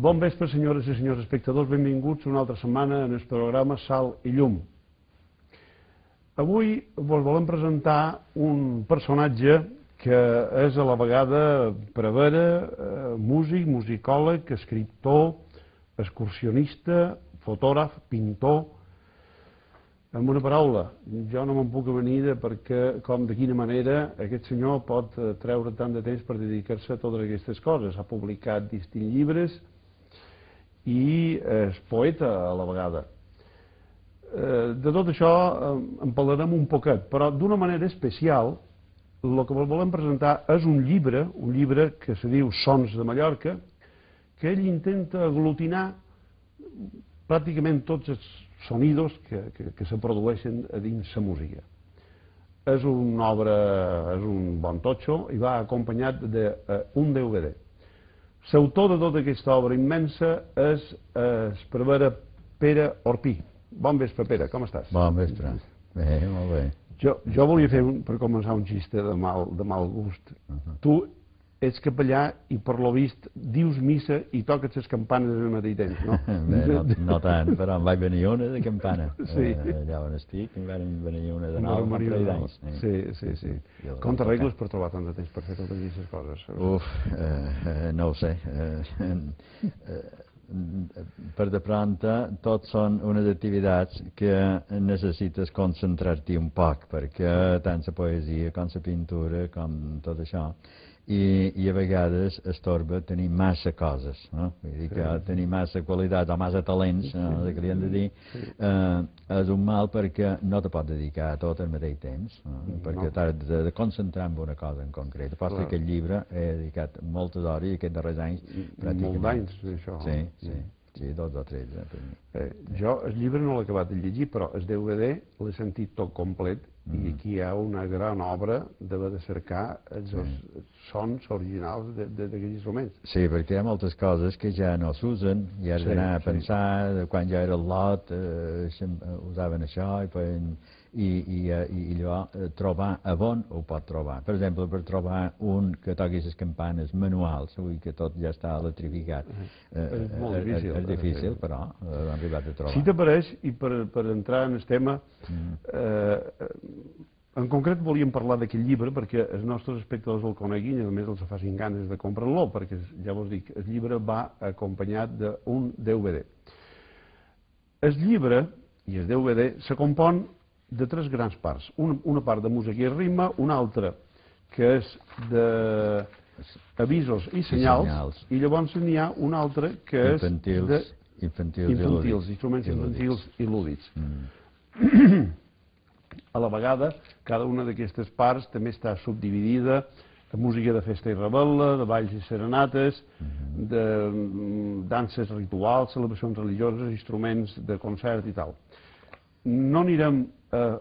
Bon vespre, senyores i senyors espectadors, benvinguts una altra setmana en el programa Sal i Llum. Avui vos volem presentar un personatge que és a la vegada prevere, músic, musicòleg, escriptor, excursionista, fotògraf, pintor. Amb una paraula, jo no me'n puc avenir perquè com de quina manera aquest senyor pot treure tant de temps per dedicar-se a totes aquestes coses. Ha publicat distints llibres i és poeta a la vegada. De tot això en parlarem un poquet, però d'una manera especial el que volem presentar és un llibre que se diu Sons de Mallorca, que ell intenta aglutinar pràcticament tots els sonidos que se produeixen a dins la música. És una obra, és un bon totxo i va acompanyat d'un DVD. L'autor de tota aquesta obra immensa és el prevere Pere Orpí. Bon vespre, Pere, com estàs? Bon vespre. Bé, molt bé. Jo volia fer, per començar, un xiste de mal gust. Tu ets capellà i, per lo vist, dius missa i toques les campanes al mateix temps, no? Bé, no tant, però em vaig venir una de campana. Sí. Allà on estic, em van venir una de nou, un parell d'anys. Sí. Com t'arregles per trobar tant de temps per fer totes aquestes coses? No ho sé. Per de pronto, tot són unes activitats que necessites concentrar-t'hi un poc, perquè tant la poesia com la pintura, com tot això, i a vegades estorba tenir massa coses, no? Vull dir que tenir massa qualitats o massa talents, que li hem de dir, és un mal perquè no te pots dedicar a tot al mateix temps, perquè t'has de concentrar en una cosa en concret. Pots dir que aquest llibre he dedicat moltes hores i aquests darrers anys pràcticament. Molts d'anys, això. Sí, 12 o 13. Jo el llibre no l'he acabat de llegir, però el DVD l'he sentit tot complet i aquí hi ha una gran obra d'haver de cercar els sons originals d'aquests instruments. Sí, perquè hi ha moltes coses que ja no s'usen i has d'anar a pensar de quan jo era al lot, usaven això i llavors trobar a on ho pot trobar. Per exemple, per trobar un que toqui les campanes manuals, vull dir que tot ja està electrificat. És molt difícil. És difícil, però hem arribat a trobar. Si t'apareix, i per entrar en el tema, en concret volíem parlar d'aquest llibre perquè els nostres espectadors el coneguin i a més els facin ganes de comprar-lo, perquè ja vos dic, el llibre va acompanyat d'un DVD. El llibre i el DVD se compon de tres grans parts. Una part de música i ritme, una altra que és d'avisos i senyals, i llavors n'hi ha una altra que és infantils, instruments infantils i lúdics. A la vegada, cada una d'aquestes parts també està subdividida de música de festa i rebel·la, de balls i serenates, de danses rituals, celebracions religioses, instruments de concert i tal. No anirem a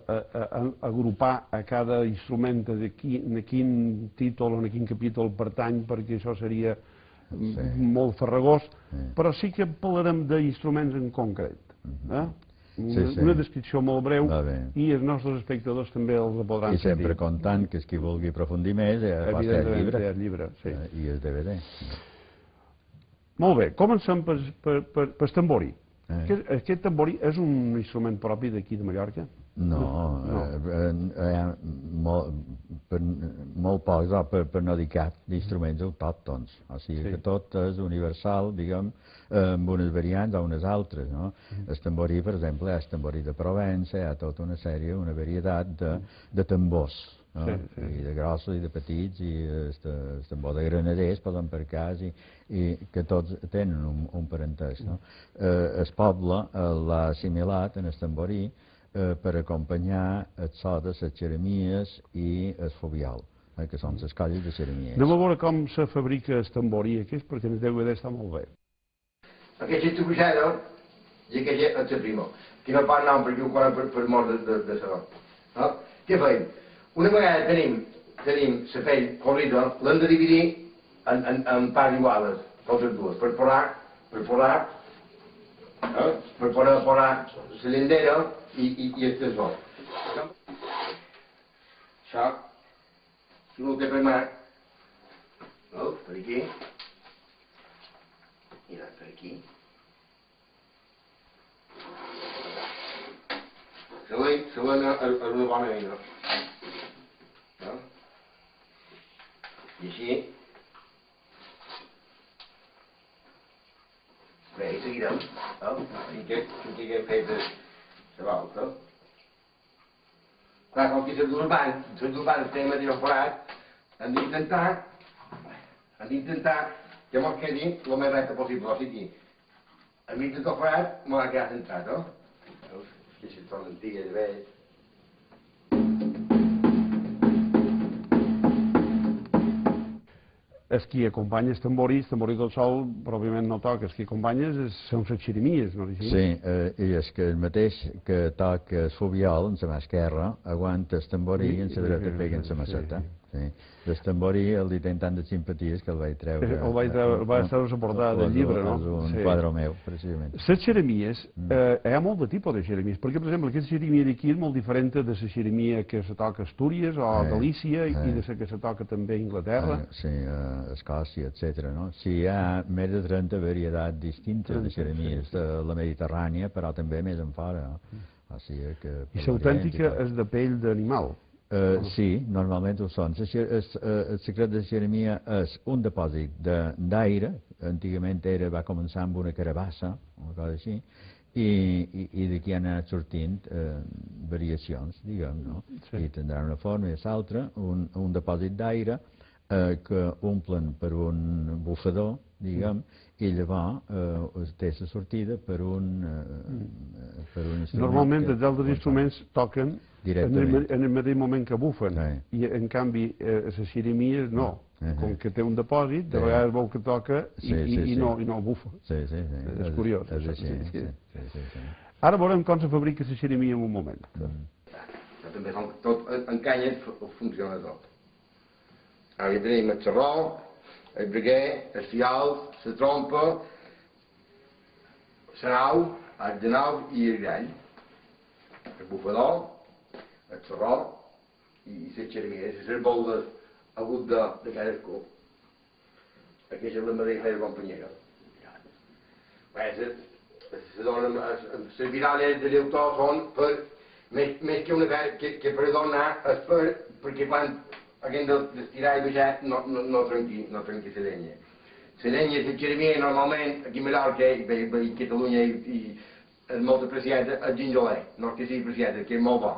agrupar a cada instrument de quin títol o a quin capítol pertany, perquè això seria molt farragós, però sí que parlarem d'instruments en concret. Una descripció molt breu i els nostres espectadors també els podran sentir. I sempre comptant que qui vulgui aprofundir més pot fer el llibre i el DVD. Molt bé, comencem pel tamborí. Aquest tamborí és un instrument propi d'aquí de Mallorca? No, molt pocs, per no dir cap, d'instruments autòctons. O sigui que tot és universal, diguem, amb unes variants o unes altres. El tamborí, per exemple, és tamborí de Provença, hi ha tota una sèrie, una varietat de tambors. I de grossos i de petits, i el tambor de Granaders, posem per cas, i que tots tenen un parentesc. El poble l'ha assimilat en el tamborí per acompanyar el so de les xeremies i el fobial, que són les colles de xeremies. Anem a veure com se fabrica el tamborí aquest, perquè el DVD està molt bé. Aquest estubuixada i aquest és el primo, que no pot anar perquè ho conen per mort de segon. Què feim? Una vegada tenim la pell collida, l'hem de dividir en parts iguales, totes dues, per porar la lindera i el tesor. Això, si no ho té per mà, per aquí, i anar per aquí. Següent és una bona eina. I així, bé, i seguirem, fins que hem fet la volta. Clar, com que les dues bandes tenen el mateix forat, hem d'intentar que mos quedi el més recte possible, o sigui, enmig de tot forat m'ho ha quedat centrat, Veus? Que si són antigues, vells. El qui acompanya el tamborí tot sol, pròpiament no toca, el qui acompanya són les xirimies, no és així? Sí, i és que el mateix que toca el fobiol en la mà esquerra, aguanta el tamborí i en la dreta pega en la maceta. Sí. El tamborí el li ten tant de simpaties que el vaig treure... El vaig treure a la portada del llibre, no? És un quadre meu, precisament. Les xeremies, hi ha molt de tipus de xeremies, perquè, per exemple, aquesta xeremia d'aquí és molt diferent de la xeremia que se toca a Astúries o a Galícia i de la que se toca també a Inglaterra. Sí, a Escòcia, etc. No? Sí, hi ha més de 30 varietats distintes de xeremies de la Mediterrània, però també més en fora. O sigui que I l'autèntica és de pell d'animal. Sí, normalment ho són. El secret de la xeremia és un dipòsit d'aire, antigament va començar amb una carabassa, una cosa així, i d'aquí han anat sortint variacions, diguem, no? I tindrà una forma i l'altra, un dipòsit d'aire que omplen per un bufador, diguem, i llavors té la sortida per un instrument. Normalment els altres instruments toquen en el mateix moment que bufen, i en canvi la xeremia no. Com que té un depòsit, de vegades veu que toca i no bufa. És curiós. Ara veurem com se fabrica la xeremia en un moment. També tot en canya funciona tot. Ara ja tenim el xarró, el breguer, el fial, la trompa, la nau, el de nau i el gall. El bufador, el xarró i les xeremies, les boldes hagut de cadascú. Aquesta és la mateixa feina companyera. Les virades de l'autor són per, més que una feina que per donar, és perquè quan haguem d'estirar i baixar no trenqui la llenya. La llenya de xeremia normalment aquí a Mallorca i a Catalunya és molt apreciada el ginjoler, no és que sigui apreciada, que és molt bo.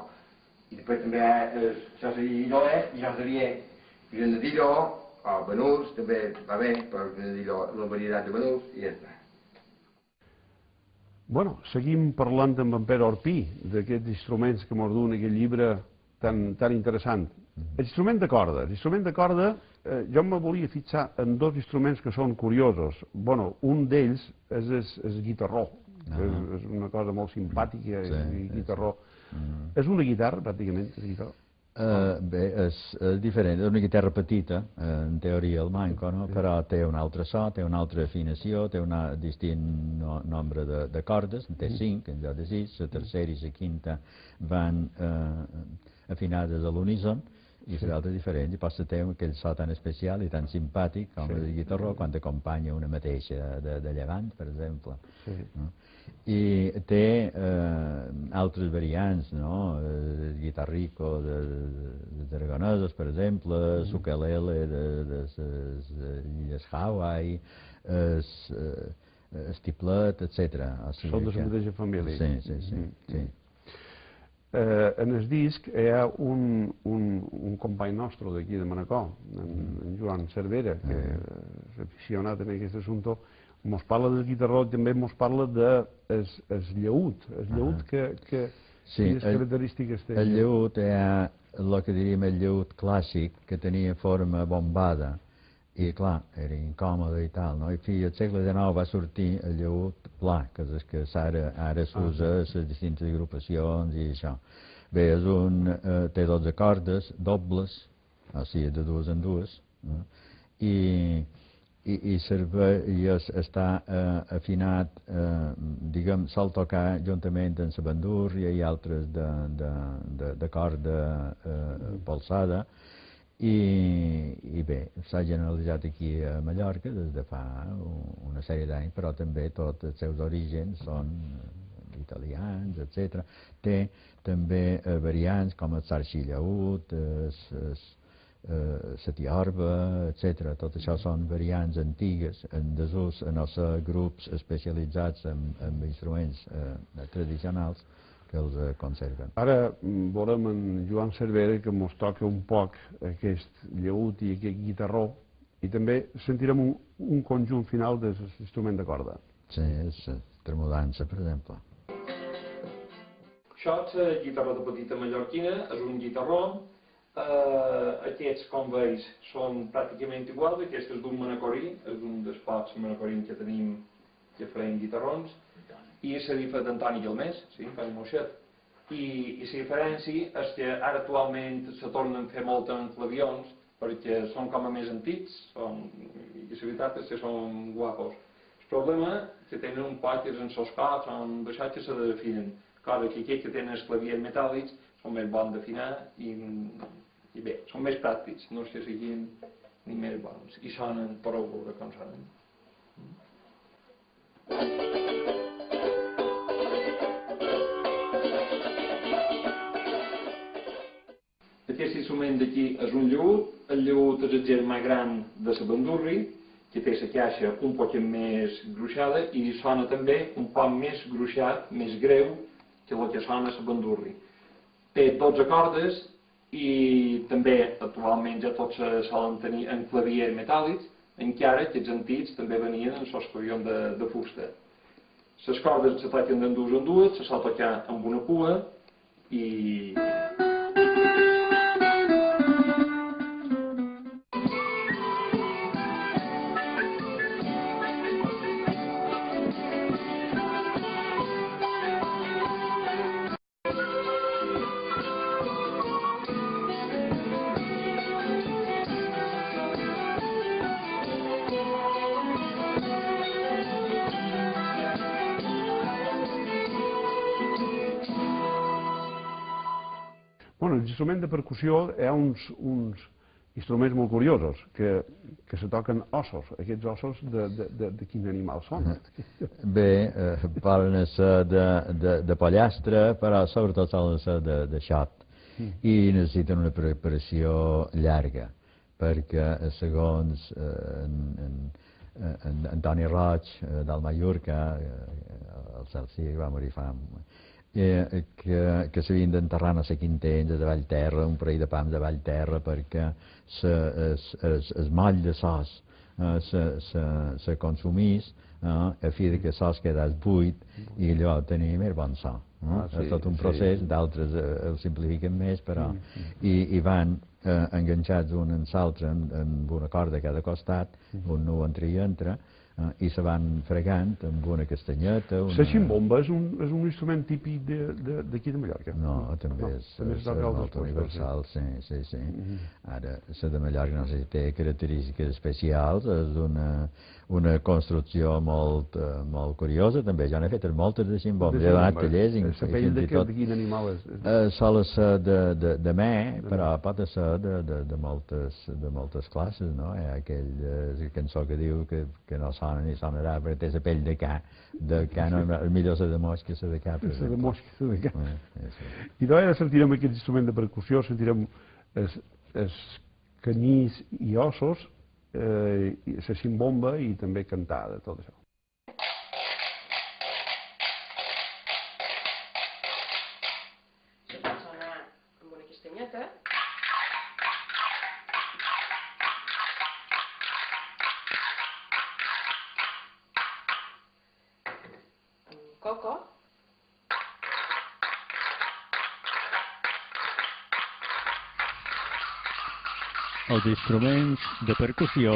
I després també això seria ginjoler i això seria granadillo o banús, també va bé, però granadillo, una varietat de banús i ja està. Bueno, seguim parlant amb en Pere Orpí d'aquests instruments que mos du en aquest llibre tan interessant. L'instrument de corda. L'instrument de corda, jo me volia fixar en dos instruments que són curiosos. Bueno, un d'ells és el guitarró, que és una cosa molt simpàtica, el guitarró. És una guitarra, pràcticament, el guitarró. Bé, és diferent, és una guitarra petita, en teoria el manco, no? Però té un altre so, té una altra afinació, té un distint nombre de cordes, en té 5 en lloc de 6, la tercera i la quinta van afinades a l'uníson, i l'altra diferent, i passa té aquell so tan especial i tan simpàtic com el guitarró quan acompanya una mateixa de llevant, per exemple. I té altres variants, no? El guitarrico dels aragonesos, per exemple, l'ukelele de les illes Hawaii, el tiplet, etc. Són de la mateixa família. Sí. En el disc hi ha un company nostre d'aquí de Manacor, en Joan Cervera, que és aficionat en aquest assumpte, mos parla del guitarró i també mos parla del llaüt. El llaüt quines característiques té? El llaüt era el que diríem el llaüt clàssic, que tenia forma bombada, i clar, era incòmode i tal, no? I al segle XIX va sortir el llaüt pla, que és el que ara s'usa a les distintes agrupacions i això. Bé, té 12 cordes, dobles, o sigui, de dues en dues, i està afinat, diguem, sol tocar juntament amb la bandúrria i altres de corda polsada, I bé, s'ha generalitzat aquí a Mallorca des de fa una sèrie d'anys, però també tots els seus orígens són italians, etc. Té també variants com el sarxillaüt, la tiorba, etc. Tot això són variants antigues en desús en els grups especialitzats en instruments tradicionals que els conserven. Ara volem en Joan Cervera que ens toca un poc aquest llaüt i aquest guitarró i també sentirem un conjunt final de l'instrument de corda. Sí, és tremodança, per exemple. Això és el guitarró de petita mallorquina, és un guitarró. Aquests, com veus, són pràcticament iguals. Aquest és d'un manacorí, és un dels pocs manacorins que tenim que feien guitarrons. I la d'Antoni Guilmés, sí, Antoni Moixet. I la diferència és que ara actualment se tornen a fer molt en clavions perquè són com a més antics i la veritat és que són guapos. El problema que tenen un poc és en els cops, són d'això que se desafinen. Clar, que aquells que tenen els claviers metàl·lics són més bons d'afinar i bé, són més pràctics, no és que siguin ni més bons i sonen prou bé com sonen. Aquest instrument d'aquí és un llaüt. El llaüt és el germà gran de la bandurri, que té la caixa un poc més gruixada i sona també un poc més gruixat, més greu, que el que sona la bandurri. Té 12 cordes i també actualment ja tots se solen tenir en claviers metàl·lics, encara que els antics també venien en els clavions de fusta. Les cordes se toquen de dues en dues, se sol tocar amb una pua i... Bueno, l'instrument de percussió hi ha uns instruments molt curiosos, que se toquen ossos. Aquests ossos de quin animal són? Bé, poden ser de pollastre, però sobretot solen ser de xot. I necessiten una preparació llarga, perquè segons Antoni Roig, del Mallorca, el Celsi, que va morir fa que s'havien d'enterrar no sé quin temps de davall terra, un parell de pams davall terra, perquè el moll de sos se consumís a fi que el sos quedés buit i allò tenia més bon so. És tot un procés, d'altres el simplifiquen més, però i van enganxats un en l'altre amb una corda a cada costat, un nu entra i entra, i se van fregant amb una castanyeta. La ximbomba és un instrument típic d'aquí de Mallorca? No, també és molt universal, sí. Ara, la de Mallorca no sé si té característiques especials, és una construcció molt curiosa, també. Jo n'he fet moltes de ximbombes, he donat tallers. La pell de quin animal és? Sol ser de me, però pot ser de moltes classes, no? Hi ha aquella cançó que diu que no sona ni sonarà perquè té la pell de ca. De ca no és millor la de mosca que la de ca. La de mosca que la de ca. I d'ara sentirem aquest instrument de percussió, sentirem els canyís i ossos, la ximbomba i també cantada, tot això. Se pot sonar amb una castanyeta. Amb coco. Els instruments de percussió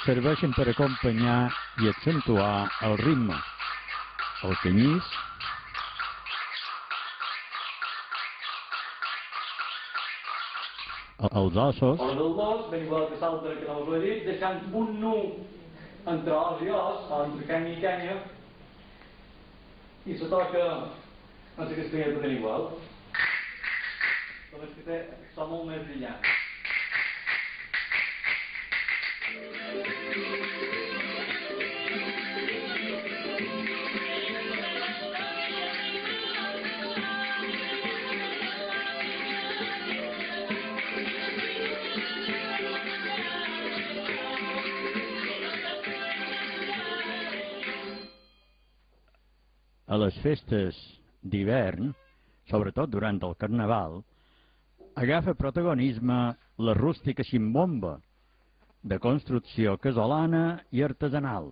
serveixen per acompanyar i accentuar el ritme. El canyís, els ossos, Els del dos, ben igual que l'altre que no us ho he dit, deixant un nu entre os i os, o entre canya i canya, i se toca en la castanyeta ben igual. Només que té, són molt més brillants. a les festes d'hivern, sobretot durant el Carnaval, agafa protagonisme la rústica ximbomba, de construcció casolana i artesanal.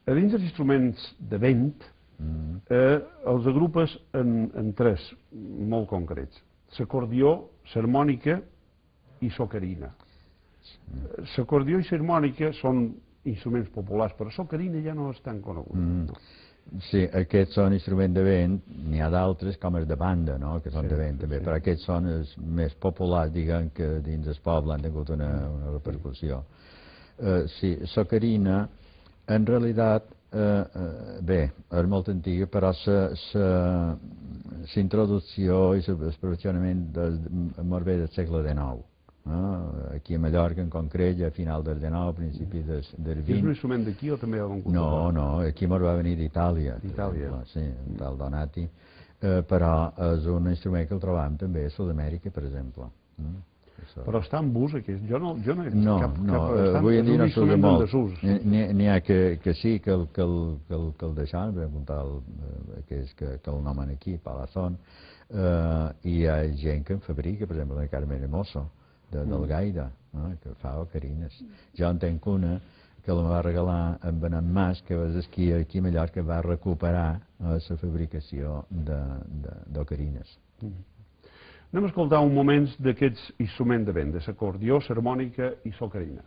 A dins dels instruments de vent, els agrupes en tres molt concrets: l'acordió, l'harmònica i l'ocarina. L'acordió i l'harmònica són instruments populars, però l'ocarina ja no és tan conegut. Sí, aquests són instruments de vent, n'hi ha d'altres com els de banda, no?, que són de vent també, però aquests són els més populars, diguem, que dins del poble han tingut una repercussió. Sí, l'ocarina, en realitat, bé, és molt antiga, però la introducció i l'aprovisionament molt bé del segle XIX. Aquí a Mallorca, en concret, ja a final del XIX, a principis del XX. És un instrument d'aquí o també d'algun costat? No, aquí ens va venir d'Itàlia. D'Itàlia? Sí, un tal Donati. Però és un instrument que el trobam també a Sud-amèrica, per exemple. Però està en ús aquest? Jo no he vist no, cap... avui en dia no s'usa molt. N'hi ha que sí, que el deixaven, per exemple, que el nomen aquí, Palazón, i hi ha gent que en fabrica, per exemple, el Carmen Hermoso, del Gaire, que fa ocarines. Jo en tenc una que la va regalar en Benet Mas, que és aquí a Mallorca, va recuperar la fabricació d'ocarines. Anem a escoltar un moment d'aquests instruments de vent, de l'acordió, l'harmònica i l'ocarina.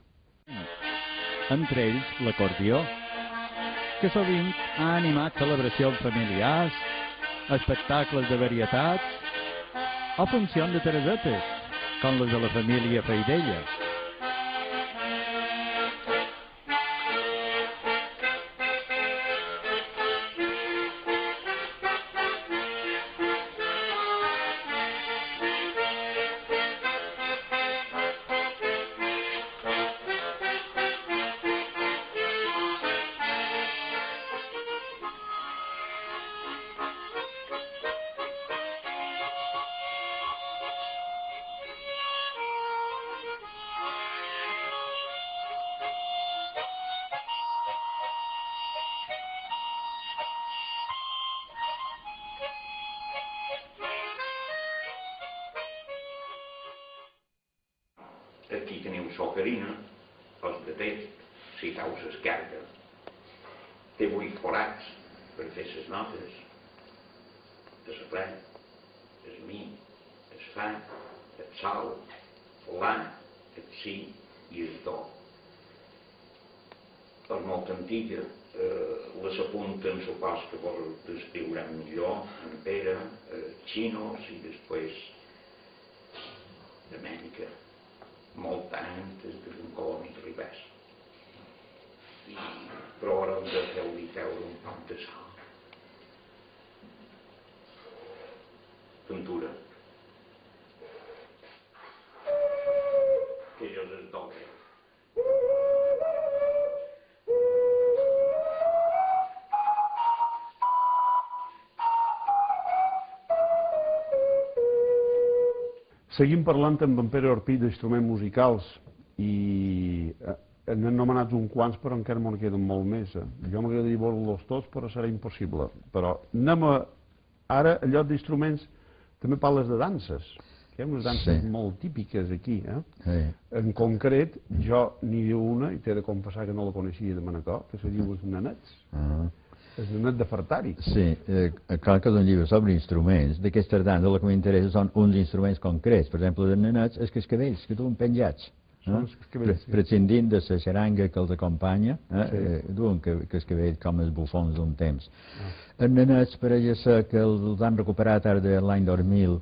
Entre ells, l'acordió, que sovint ha animat celebracions familiars, espectacles de varietats o funcions de teresetes, com les de la família Faidella. Aquí teniu l'ocarina, els de text, si cau l'esquerda. Té 8 forats per fer les notes. El re, el mi, el fa, el sol, la, el si i el do. És molt antiga, les apunten, supos que vos descriurem millor, en Pere, xinos i després Domènica. Molt antes de un coloni ribès. Però ara hem de fer-li treure un poc de sal. Pintura. Que jo els dono. Seguim parlant amb en Pere Orpí d'instruments musicals i n'han anomenat uns quants, però encara me'n queden molt més. Jo m'agradaria veure-los tots, però serà impossible. Però anem ara, a lloc d'instruments, també parles de danses. Hi ha unes danses molt típiques aquí. En concret, jo n'hi ha una, i t'he de confessar que no la coneixia de Manacor, que se diu Els Nenets. És un net de Fartari. Sí, clar que és un llibre sobre instruments. D'aquestes danses el que m'interessa són uns instruments concrets. Per exemple, els nenets, els cascavells, que duen penjats. Prescindint de la xaranga que els acompanya, duen cascavells com els bufons d'un temps. Els nenets pareix ser que els han recuperat ara de l'any 2000,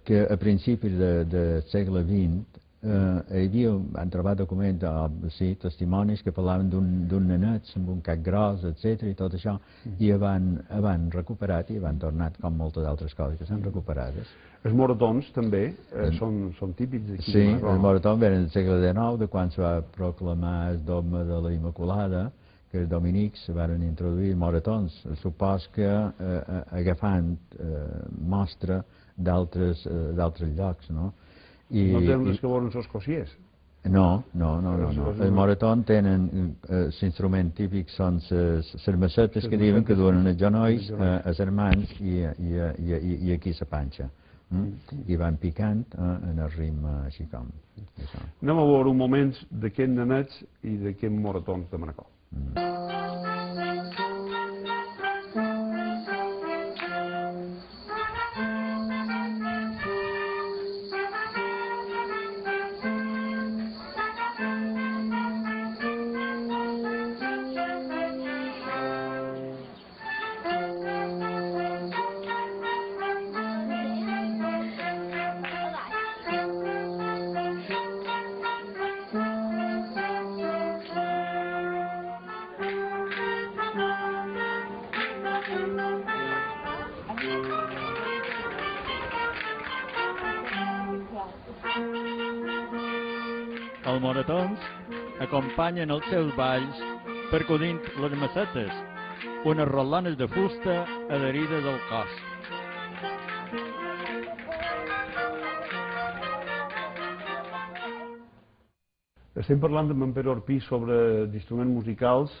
que a principis del segle XX han trobat documents, sí, testimonis que parlaven d'un nenet amb un cap gros, etc i tot això, i van recuperat i van tornat com moltes altres coses que s'han recuperat. Els moratons també són típics d'aquí. Sí, els moratons venen del segle XIX, de quan se va proclamar el dogma de la Immaculada, que els dominics van introduir moratons. Supos que agafant mostra d'altres llocs, no? No tenen les que volen els cosiers? No. Els moratons tenen l'instrument típic són les macetes que diuen que duen els genolls, els mans i aquí la panxa. I van picant en el ritme així com això. Anem a veure un moment d'aquests nenets i d'aquests moratons de Manacor. Els moratons acompanyen els seus balls percudint les macetes, unes rotlanes de fusta adherides al cos. Estem parlant amb en Pere Orpí sobre instruments musicals,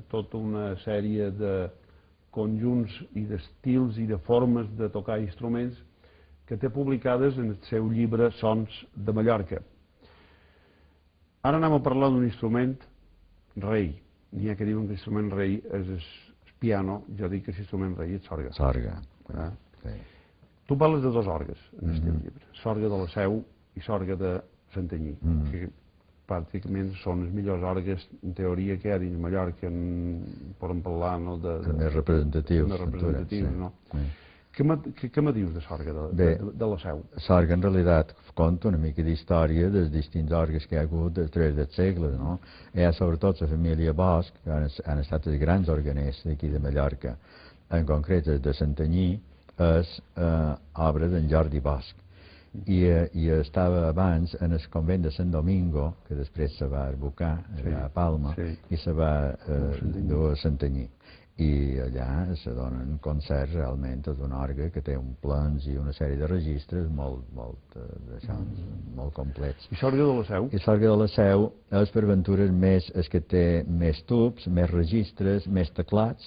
tota una sèrie de conjunts i d'estils i de formes de tocar instruments que té publicades en el seu llibre Sons de Mallorca. Ara anem a parlar d'un instrument rei. N'hi ha que diuen que l'instrument rei és el piano, jo dic que l'instrument rei és l'orgue. L'orgue, sí. Tu parles de dos orgues en el teu llibre, l'orgue de la Seu i l'orgue de Santanyí, que pràcticament són els millors orgues, en teoria, que hi ha dins Mallorca, podem parlar més representatius. No? Què me dius de l'orgue de la Seu? L'orgue, en realitat, conta una mica d'història dels distints orgues que hi ha hagut a través dels segles, no? Hi ha sobretot la família Bosch, que han estat els grans organers d'aquí de Mallorca. En concret, el de Santanyí és obra d'en Jordi Bosch. I estava abans en el convent de Sant Domingo, que després se va abocar allà a Palma, i se va dur a Santanyí. I allà se donen concerts realment d'un orgue que té un plans i una sèrie de registres molt complets. I l'orgue de la Seu? I l'orgue de la Seu és per aventures més el que té més tubs, més registres, més teclats,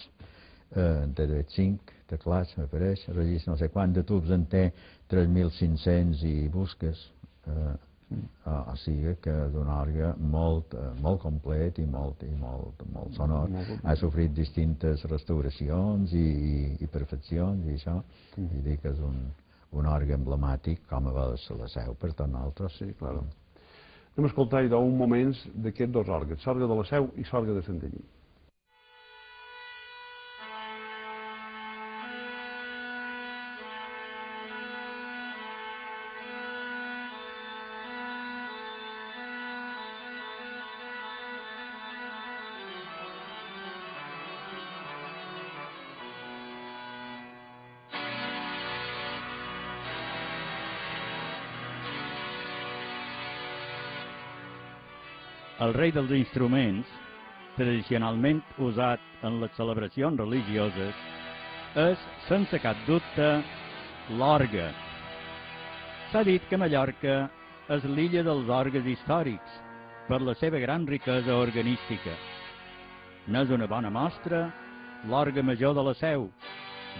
en té 5 teclats, m'apareix, registres no sé quant de tubs en té 3.500 i busques, o sigui que és un orgue molt complet i molt sonor. Ha sofrit distintes restauracions i perfeccions i això, i dic que és un orgue emblemàtic com a va ser la Seu per tots nosaltres. Sí, clar. Anem a escoltar un moments d'aquests dos orgues, l'orgue de la Seu i l'orgue de Santanyí. El rei dels instruments, tradicionalment usat en les celebracions religioses, és, sense cap dubte, l'orgue. S'ha dit que Mallorca és l'illa dels orgues històrics per la seva gran riquesa organística. N'és una bona mostra l'orgue major de la Seu,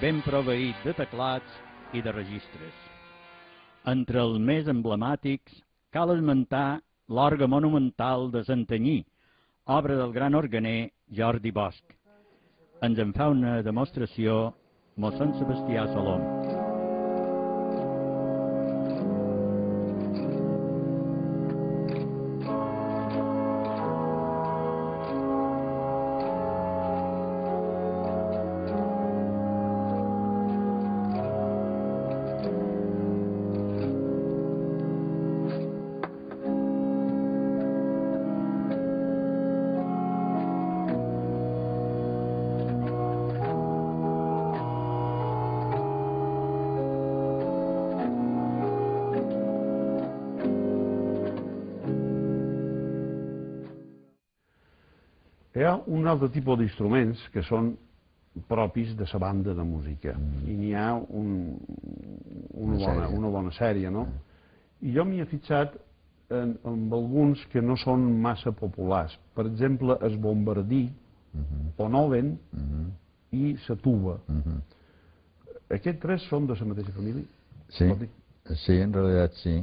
ben proveït de teclats i de registres. Entre els més emblemàtics cal esmentar l'orgue monumental de Santanyí, obra del gran organer Jordi Bosch. Ens en fa una demostració mossèn Sebastià Salom. Hi ha un altre tipus d'instruments que són propis de la banda de música i n'hi ha una bona sèrie, no? I jo m'hi he fixat en alguns que no són massa populars. Per exemple, el bombardí, onoven i la tuba. Aquests tres són de la mateixa família? Sí, en realitat sí,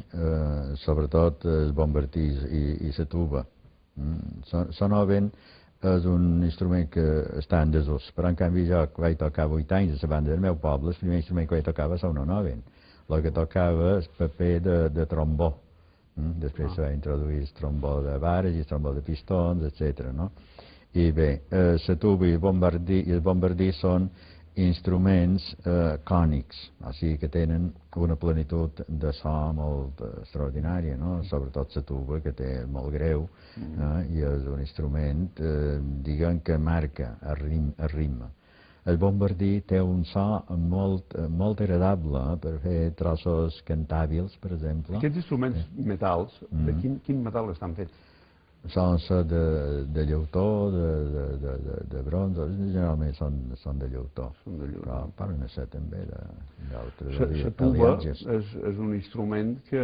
sobretot el bombardí i la tuba. L'onoven és un instrument que està en desús, però en canvi jo vaig tocar 8 anys a la banda del meu poble, el primer instrument que vaig tocar va ser un onoven. El que tocava és paper de trombó. Després se va introduir el trombó de vares i el trombó de pistons, etc. I bé, la tuba i el bombardí són instruments cònics, o sigui que tenen una plenitud de so molt extraordinària, sobretot la tuba, que té molt greu, i és un instrument, diguem, que marca el ritme. El bombardí té un so molt agradable per fer trossos cantàbils, per exemple. Aquests instruments metals, de quin metal estan fets? Solen ser de llautó, de bronze, generalment són de llautó, però poden ser també d'altres aliatges. La tuba és un instrument que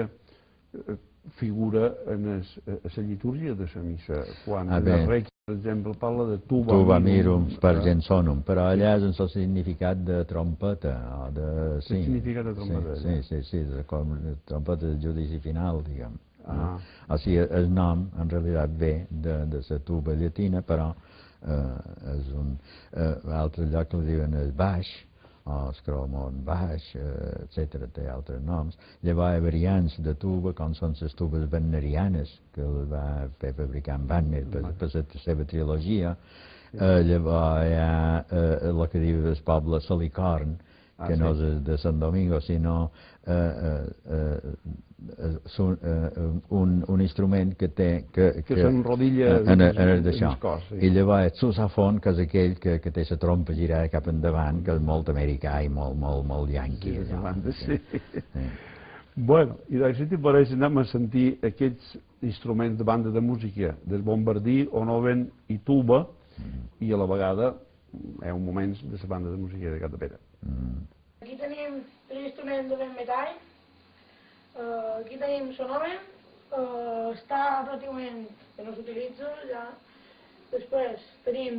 figura en la litúrgia de la missa, quan el rei, per exemple, parla de tuba mirum spargensonum, però allà és un significat de trompeta. Significat de trompeta? Sí, de trompeta del judici final, diguem. O sigui, el nom en realitat ve de la tuba llatina, però és un altre lloc que li diuen el baix, o el cromon baix, etc. Té altres noms. Llavors hi ha variants de tuba, com són les tubes wagnerianes, que les va fer fabricar en Wagner per la seva trilogia. Llavors hi ha el que diu el poble Salicorn, que no és de Sant Domingo, sinó un instrument que té... Que s'enrodilla d'això. I llavors el susafon, que és aquell que té la trompa girada cap endavant, que és molt americà i molt yanqui. Sí. Bueno, i si t'hi pareix, anem a sentir aquests instruments de banda de música, del bombardí, onoven i tuba, i a la vegada hi ha un moment de la banda de música de Capdepera. Aquí tenim tres instruments de vent metall. Aquí tenim l'onoven, està pràcticament que no s'utilitza ja. Després tenim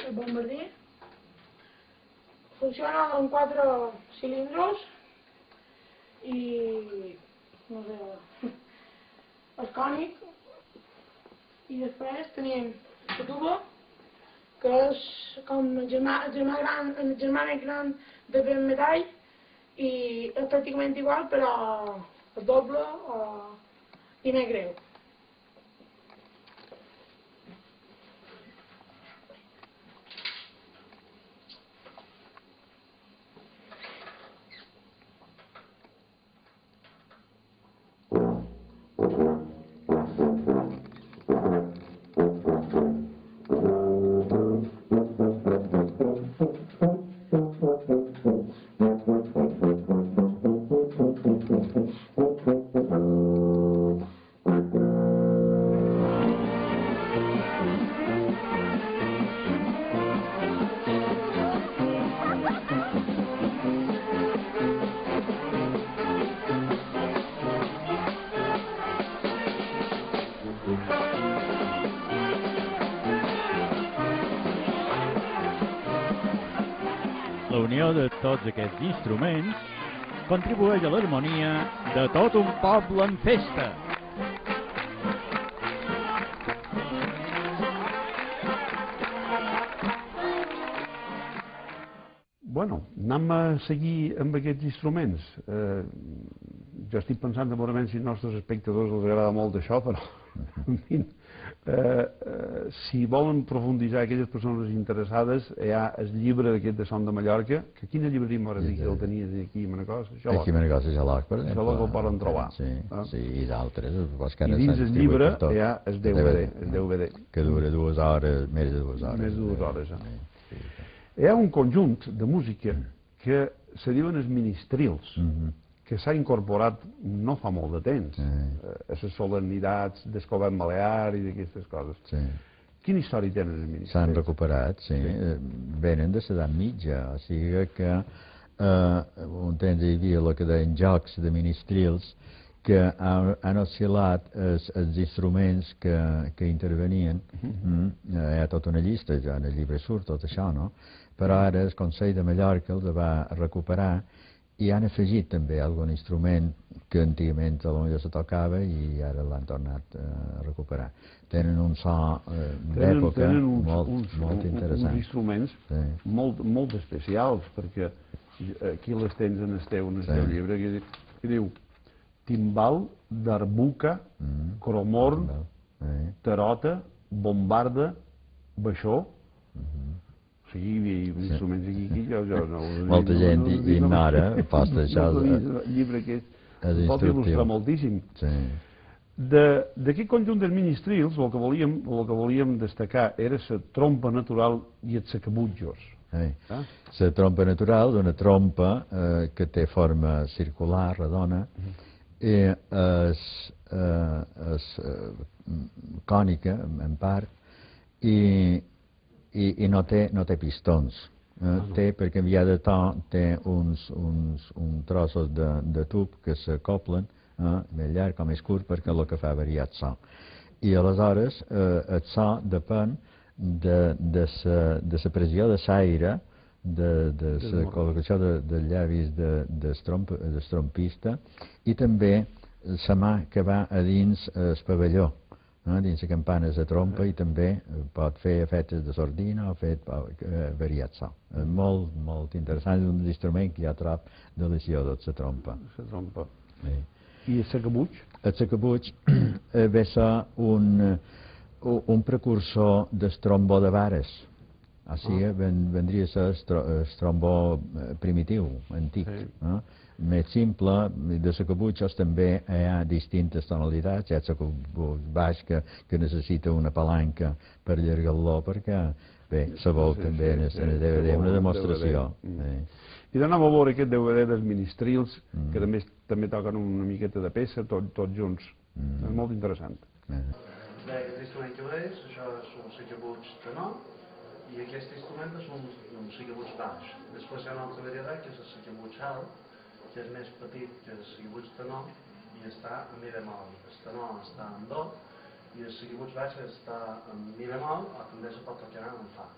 el bombardí. Funciona amb 4 cilindros i no sé, és cònic. I després tenim la tuba, que és com el germà més gran de vent metall i és pràcticament igual, però és doble i més greu. La unió de tots aquests instruments contribueix a l'harmonia de tot un poble en festa. Bueno, anem a seguir amb aquests instruments. Jo estic pensant segurament si als nostres espectadors els agrada molt això, però en fi, si volen profunditzar aquelles persones interessades, hi ha el llibre d'aquest de Son de Mallorca, que quina llibreria m'hauràs dit que el tenies aquí a Manacor? Aquí a Manacor, a Xaloc, per exemple. Xaloc el poden trobar. Sí, i d'altres. I dins el llibre hi ha el DVD. Que dura 2 hores, més de 2 hores. Més de 2 hores, Hi ha un conjunt de música que se diuen els ministrils, que s'ha incorporat no fa molt de temps a les solemnitats del govern balear i d'aquestes coses, Quina història tenen els S'han ministrils? recuperat, sí. Venen de l'edat mitja, o sigui que un temps hi havia el que deien jocs de ministrils que han oscil·lat els instruments que intervenien. Hi ha tota una llista, ja en el llibre surt tot això, no? Però ara el Consell de Mallorca els va recuperar i han afegit també algun instrument que antigament potser se tocava i ara l'han tornat a recuperar. Tenen un so d'època molt interessant. Uns instruments molt especials, perquè aquí les tens en el teu llibre, que diu timbal, darbuca, cromorn, tarota, bombarda, baixó. O sigui, hi havia instruments aquí, jo no... Molta gent ignora, post això... El llibre aquest pot il·lustrar moltíssim. D'aquest conjunt dels ministrils, el que volíem destacar era la trompa natural i els sacabutjos. La trompa natural, una trompa que té forma circular, redona, és cònica, en part, i no té pistons. Té, per canviar de to, té uns trossos de tub que s'acoplen, més llarg o més curt, perquè el que fa variar el so. I aleshores el so depèn de la pressió de l'aire, de la col·locació dels llavis del trompista i també la mà que va a dins el pavelló, dins la campana de la trompa, i també pot fer efectes de sordina o variar el so. És molt interessant, és un instrument que ja trob deliciós, la trompa. I el sacabuig? El sacabuig ve a ser un precursor del trombó de vares. Així vendria a ser el trombó primitiu, antic. Més simple, de sacabutxos també hi ha distintes tonalitats. Hi ha el sacabuig baix que necessita una palanca per allargar-lo, perquè bé, se veu també en el DVD una demostració. I d'anar a veure aquest DVD dels ministrils, que també toquen una miqueta de peça, tots junts. És molt interessant. Aquest instrument que veus, això és un sacabuig tenor, i aquest instrument és un sacabuig baix. Després hi ha una altra varietat, que és el sacabuig alt, que és més petit que el sacabuig tenor, i està en mi bemol. El tenor està en do, i el sacabuig baix està en mi bemol, o també se pot tocar en fa.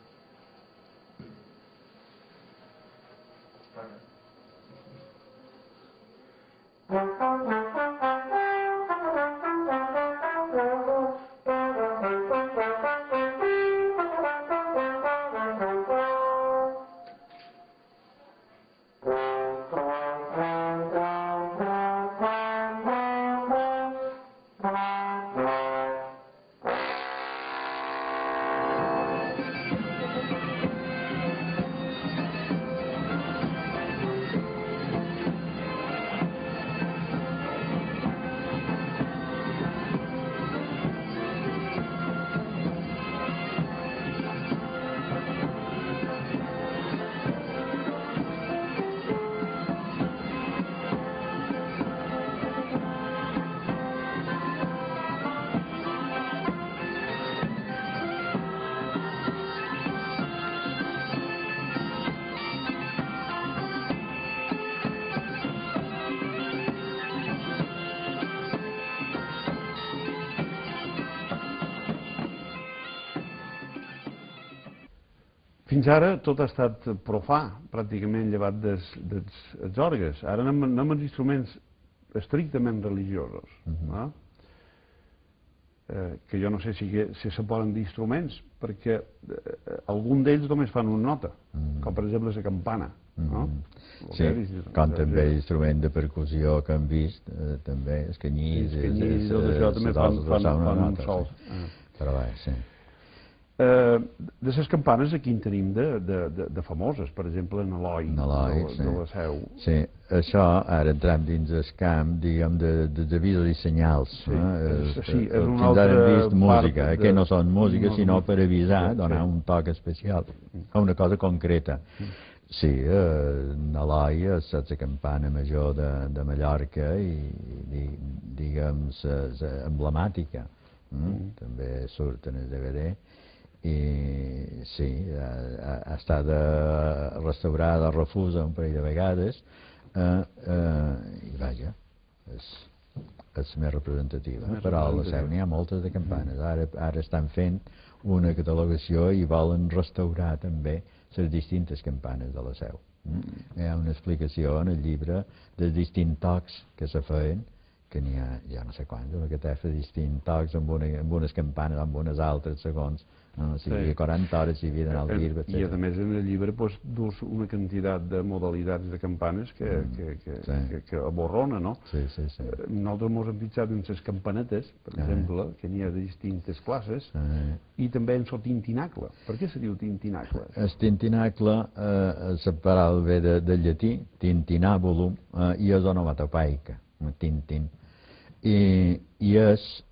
Fins ara tot ha estat profà, pràcticament llevat dels orgues. Ara anem als instruments estrictament religiosos, que jo no sé si se poden dir instruments, perquè algun d'ells només fan una nota, com per exemple la campana. Sí, com també l'instrument de percussió que hem vist, també, els canyís, tot això també fan un sol. Però bé, sí. De les campanes aquí en tenim de famoses, per exemple en Eloi, de la Seu. Sí, això ara entrem dins el camp, diguem, d'avisos i senyals. Sí, és una altra part. Fins ara hem vist música, que no són música, sinó per avisar, donar un toc especial, a una cosa concreta. Sí, Eloi és la campana major de Mallorca i, diguem, emblemàtica. També surt en el DVD. I sí, ha estat restaurada, refusa un parell de vegades, i vaja, és més representativa. Però a la Seu n'hi ha moltes de campanes. Ara estan fent una catalogació i volen restaurar també les distintes campanes de la Seu. Hi ha una explicació en el llibre dels distints tocs que se feien, que n'hi ha ja no sé quants, que té distints tocs amb unes campanes, amb unes altres, segons si hi havia 40 hores, si hi havia d'anar al llibre, etc. I a més en el llibre dus una quantitat de modalitats de campanes que aborrona, no? Sí. Nosaltres ens hem fixat en les campanetes, per exemple, que n'hi ha de distintes classes, i també en el tintinacle. Per què se diu tintinacle? El tintinacle, la paraula ve del llatí, tintinabulum, i és onomatopaica, tintin. I és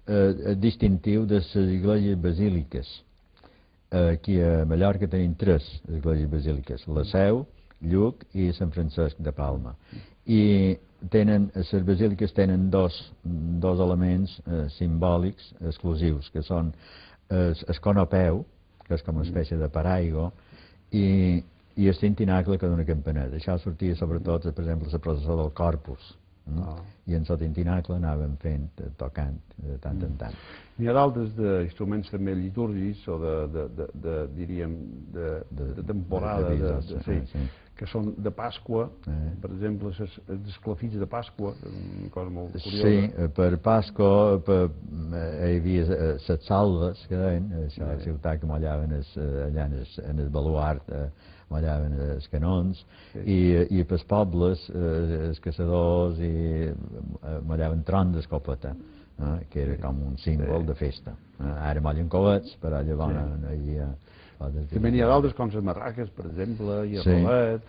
distintiu de les esglésies basíliques. Aquí a Mallorca tenim 3 esglésies basíliques, la Seu, Lluc i Sant Francesc de Palma. I les basíliques tenen dos elements simbòlics exclusius, que són el conopeu, que és com una espècie de paraigua, i el tintinacle, que dona campaneta. Això sortia sobretot, per exemple, la processó del Corpus. I en el tintinacle anàvem tocant de tant en tant. N'hi ha d'altres d'instruments també litúrgics o diríem, de temporada, que són de Pasqua, per exemple, els esclafits de Pasqua, una cosa molt curiosa. Sí, per Pasqua hi havia les salves, que deien, a la ciutat que mollaven allà en el baluart, mollaven els canons, i pels pobles els caçadors mollaven tron d'escopeta, que era com un símbol de festa. Ara mollen covets, però llavors no hi havia... També n'hi ha d'altres com les marraques, per exemple, i el rolet...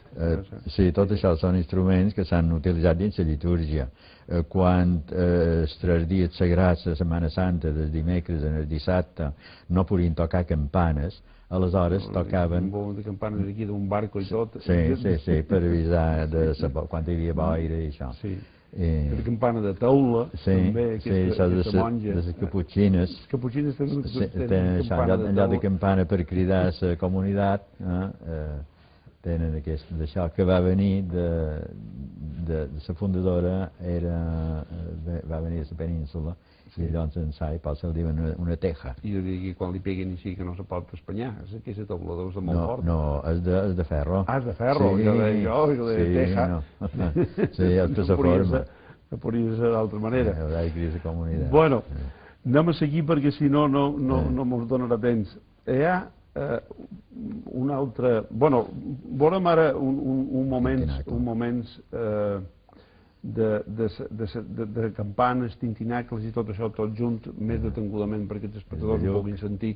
Sí, tot això són instruments que s'han utilitzat dins la litúrgia. Quan els 3 dies sagrats de Setmana Santa, del dimecres al dissabte, no podien tocar campanes, aleshores tocaven... De campanes aquí d'un barco i tot. Sí, per avisar quan hi havia boira i això. La campana de taula, també, aquesta monja. Les caputxines. Les caputxines tenen allò de campana per cridar a la comunitat. Tenen d'això que va venir de la fundadora, va venir a la península, i llavors en Sai se'l diuen una teja. I quan li peguen així que no se pot espanyar, és aquesta taula deus de molt fort. No, és de ferro. Ah, és de ferro, jo de teja. Sí, és per la forma. No podria ser d'altra manera. Haurà de criar la comunitat. Bueno, anem a seguir perquè si no mos donarà temps. Hi ha un altre... Bueno, veurem ara un moments de campanes, tintinacles i tot això, tot junt, més detingudament perquè els espectadors ho puguin sentir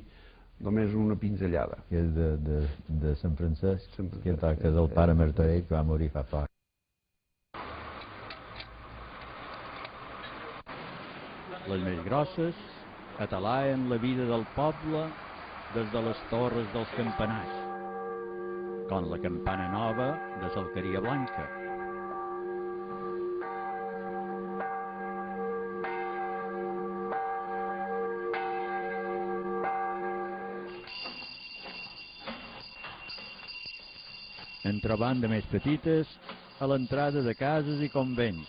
només una pinzellada. Que és de Sant Francesc, que és el pare Martorell, que va morir fa poc. Les més grosses atalaien la vida del poble des de les torres dels campanars, com la campana nova de l'Alqueria Blanca. En trobant de més petites a l'entrada de cases i convents.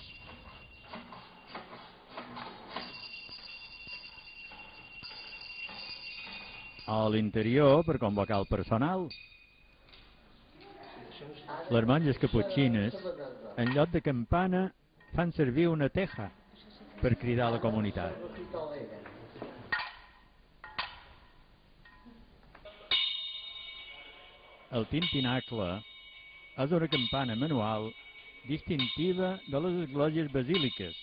A l'interior per convocar el personal. Les monges caputxines, en lloc de campana, fan servir una teja per cridar a la comunitat. El tintinacle és una campana manual distintiva de les esglésies basíliques.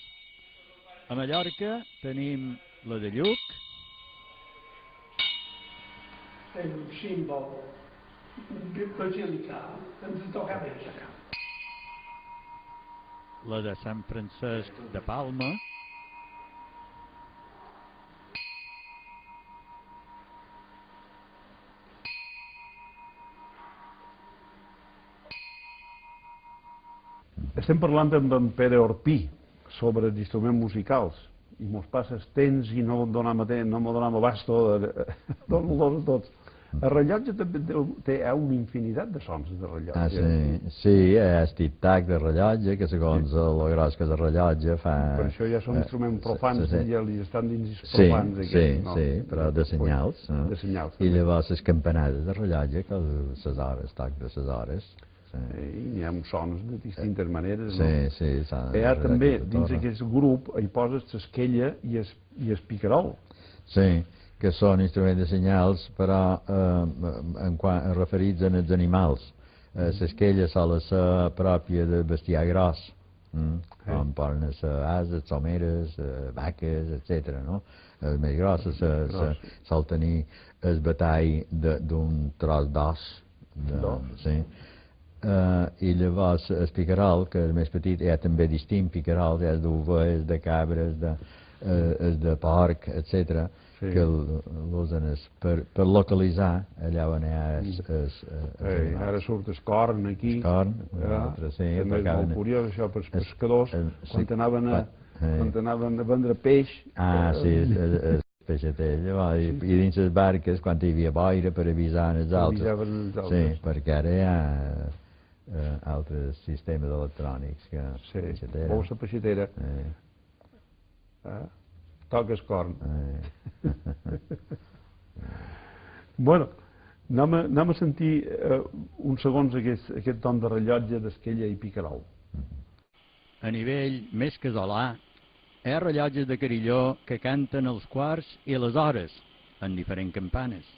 A Mallorca tenim la de Lluc, un símbol basilical, ens tocava això. La de Sant Francesc de Palma, Estem parlant amb en Pere Orpí sobre els instruments musicals i mos passa temps i no m'ho donam abast tots. El rellotge també té una infinitat de sons de rellotge. Ah, sí, sí, el tic-tac de rellotge, que segons el gros que és el rellotge fa... Per això ja són instruments profans, ja li estan dins sí, profans. Sí, sí, però de senyals. De senyals. I llavors les campanades de rellotge, que les hores, toc de les hores. I n'hi ha sons de distintes maneres. Sí, sí. També, dins d'aquest grup, hi poses l'esquella i el picarol. Sí, que són instruments de senyals, però referits als animals. L'esquella sol ser pròpia del bestiar gros, com poden ser ases, someres, vaques, etc. Els més grossos sol tenir el batall d'un tros d'os. I llavors el picarol, que és més petit, hi ha també distint picarol, hi ha d'ovelles, de cabres, de porc, etc., que l'usen per localitzar allà on hi ha ara surt el corn aquí. El corn, també és molt curiós això pels pescadors, quan anaven a vendre peix. Ah, sí, el peixatell, i dins les barques, quan hi havia boira, per avisar els altres. Sí, perquè ara hi ha altres sistemes electrònics que peixatera. Veus la peixatera. Toques corn. Bueno, anem a sentir uns segons aquest ton de rellotge d'esquella i picarol. A nivell més casolà, hi ha rellotges de carilló que canten els quarts i les hores, en diferents campanes.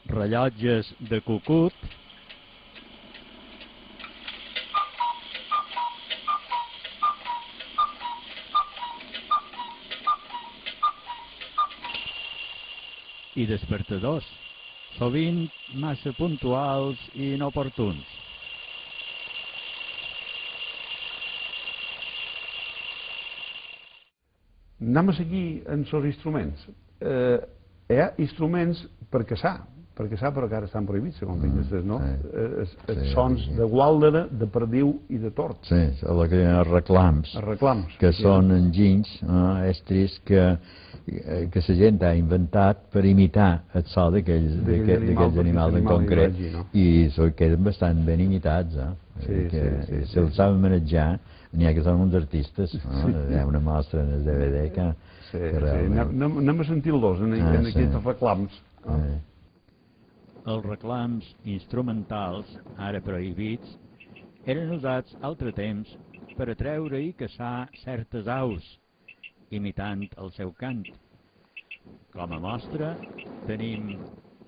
Rellotges de cucut, i despertadors, sovint massa puntuals i inoportuns. Anem a seguir en els instruments. Hi ha instruments per caçar, però que ara estan prohibits, segons dius, no? Els sons de guàldera, de perdiu i de tort. Sí, el que diuen els reclams. Els reclams. Que són enginys, estris, que la gent ha inventat per imitar el so d'aquells animals en concret, i queden bastant ben imitats. Si els saben manejar, n'hi ha que són uns artistes. Hi ha una mostra en el DVD que realment... Anem a sentir-los en aquests reclams. Els reclams instrumentals, ara prohibits, eren usats altre temps per atreure i caçar certes aus, imitant el seu cant. Com a mostra, tenim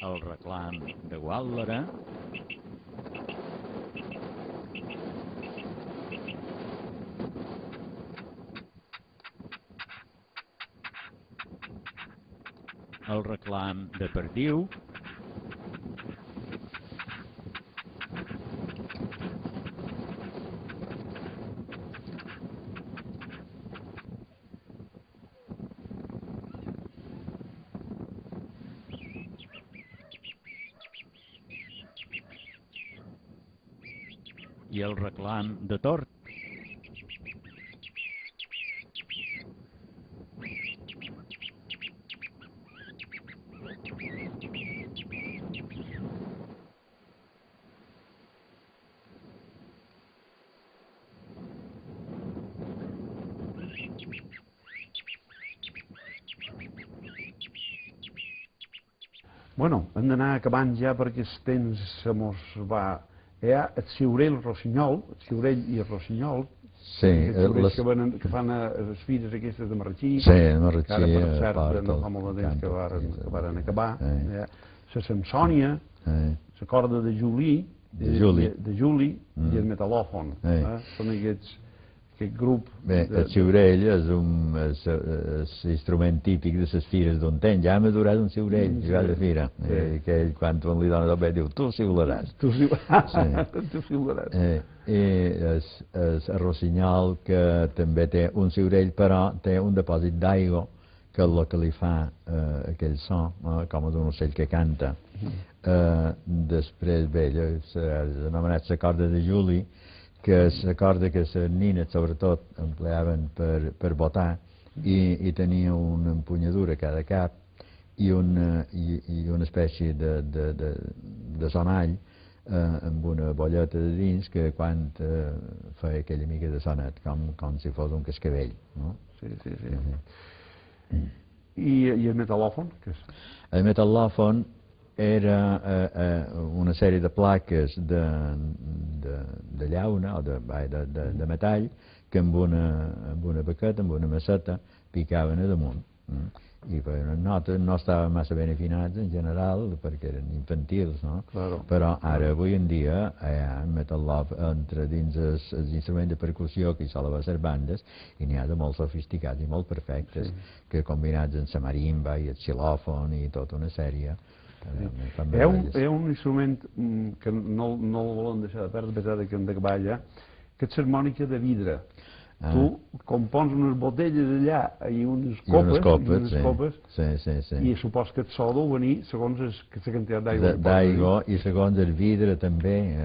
el reclam de guàldera, el reclam de perdiu, i el reclam de tort. Bueno, hem d'anar acabant ja perquè el temps se mos va... Hi ha el ciurell rossinyol, el ciurell i el rossinyol, que fan les fires aquestes de Marratxí, que ara per cert no fa molt de temps que varen acabar, la Samsònia, la corda de Juli i el metal·lòfon. Són aquests aquest grup... Bé, el xiurell és l'instrument típic de les fires d'un temps. Ja m'ha durat un xiurell, que va a la fira. Que ell, quan li dona el bé, diu, tu xiularàs. Tu xiularàs. I el rossinyol, que també té un xiurell, però té un depòsit d'aigua, que és el que li fa aquell so, com d'un ocell que canta. Després, bé, s'ha anomenat la corda de Juli, que és la corda que les nines, sobretot, empleaven per botar, i tenia una empunyadura a cada cap i una espècie de sonall amb una bolleta de dins que quan feia aquella mica de sonet, com si fos un cascavell. No? Sí. I el metal·lòfon? El metal·lòfon era una sèrie de plaques de llauna o de metall que amb una baqueta, amb una masseta, picaven a damunt. I feien unes notes, no estaven massa ben afinats en general perquè eren infantils, no? Claro. Però ara, avui en dia, hi ha entre dins els instruments de percussió que hi solen haver les bandes, i n'hi ha de molt sofisticats i molt perfectes, que combinats amb la marimba i el xilòfon i tota una sèrie. Hi ha un instrument que no el volen deixar de perdre, a pesar que hem d'acabar ja, que és l'harmònica de vidre. Tu compons unes botelles allà i unes copes, i supos que et so deu venir segons la quantitat d'aigua. D'aigua i segons el vidre també.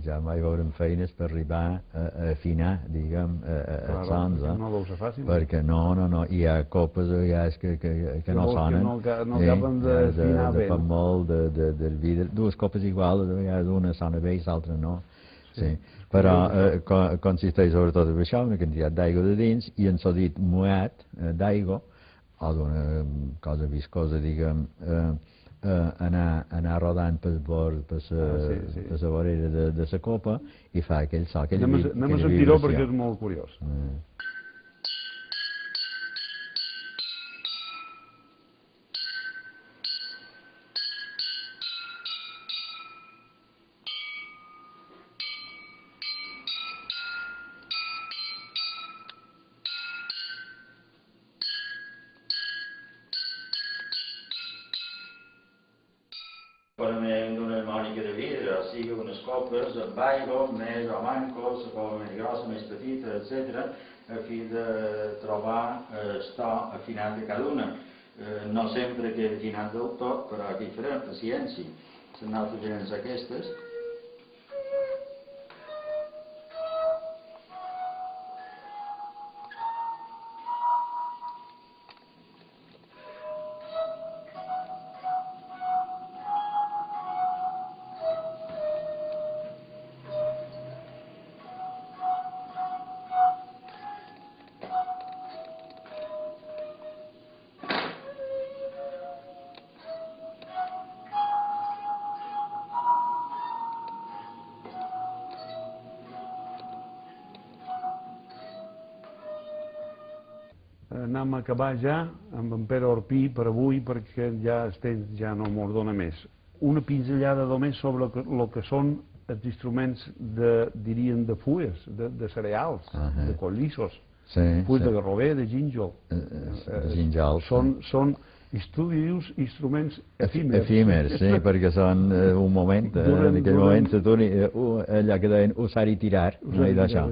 Ja mai veurem feines per arribar a afinar, diguem, els sons. No deu ser fàcil. Perquè no, hi ha copes a vegades que no sonen. No acaben d'afinar bé. Fan molt del vidre. Dues copes igual, a vegades una sona bé i l'altra no. Sí. Però consisteix sobretot en això, una quantitat d'aigua de dins i en so dit muat d'aigua o d'una cosa viscosa, diguem, anar rodant per la vorera de la copa i fa aquell so, aquella vibració. Anem a sentir-ho perquè és molt curiós. Parament d'una harmònica de vidre, o sigui, unes copes amb aigua, més o manco, la copa més grossa, més petita, etc., a fi de trobar el to afinat de cada una. No sempre queda afinat del tot, però aquí farem paciència. Les notes eren aquestes. Anem a acabar ja amb en Pere Orpí per avui perquè ja el temps ja no ens dona més. Una pinzellada només sobre el que són els instruments diríem de fulles, de cereals, de collissos, fulles de garrover, de gínjol. Són instruments efímers. Efímers, sí, perquè són un moment, en aquell moment allò que deien usar i tirar, no hi d'això.